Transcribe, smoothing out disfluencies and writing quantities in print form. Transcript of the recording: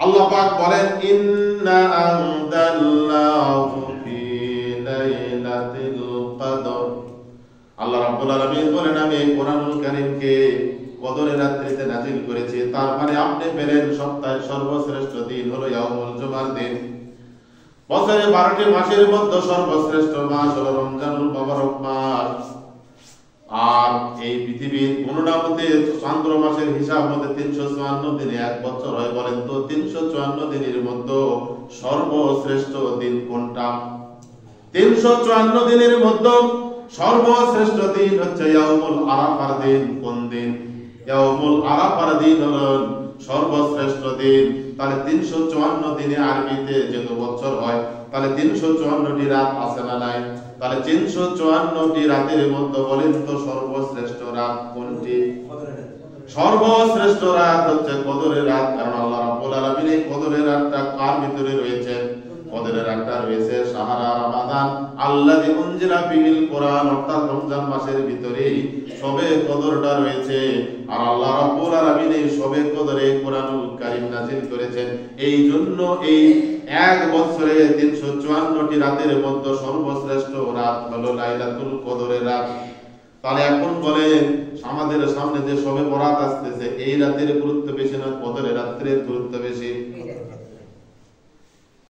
আল্লাহ পাক বলেন ইন্না আনজালনাহু ফি লাইলাতিল কদর। আল্লাহ রাব্বুল আলামিন বলেন আমি এই কোরআনুল কারীমকে কদরের রাত্রিতে নাযিল করেছি। তার মানে আপনি পেলেন সপ্তাহের সর্বশ্রেষ্ঠ দিন হলো ইয়াউমুল জুমার দিন। বছরে 12টি মাসের মধ্যে সর্বশ্রেষ্ঠ মাস হলো রমজানুল মুবারক মাস। আর এই পৃথিবীর কোনটাতে চন্দ্র মাসের হিসাব মতে 354 দিনে এক বছর হয়। বলেন তো 354 দিনের মধ্যে সর্বশ্রেষ্ঠ দিন কোনটা? 354 দিনের মধ্যে সর্বশ্রেষ্ঠ দিন হচ্ছে ইয়াউমুল আরাফার দিন। কোন দিন? ইয়াউমুল আরাফার দিন হলো সর্বশ্রেষ্ঠ দিন। তাহলে 354 দিনে আরবিতে যেহেতু বছর হয়, তাহলে 354টি রাত আছে না নাই? তাহলে 354টি রাতের মধ্যে বলেন তো সর্বশ্রেষ্ঠ রাত কোনটি? সর্বশ্রেষ্ঠ রাত হচ্ছে কদরের রাত। কারণ আল্লাহ রাব্বুল আলামিন এই কদরের রাতটা কার ভিতরে রয়েছে? কদরের রাতটা রয়েছে শাহরা রমাদান আল্লাযী উনজিলা ফিহিল কোরআন, অর্থাৎ রমজান মাসের ভিতরেই শবে কদরটা রয়েছে। আর আল্লাহ রাব্বুল আলামিন এই শবে কদরে কোরআনুল কারীম নাযিল করেছেন। এই জন্য এই এক বছরে 354টি রাতের মধ্যে সর্বশ্রেষ্ঠ রাত হলো লাইলাতুল কদরের রাত। তাহলে এখন বলেন আমাদের সামনে যে শবে বরাত আসতেছে, এই রাতের গুরুত্ব বেশি না কদরের রাতের গুরুত্ব বেশি?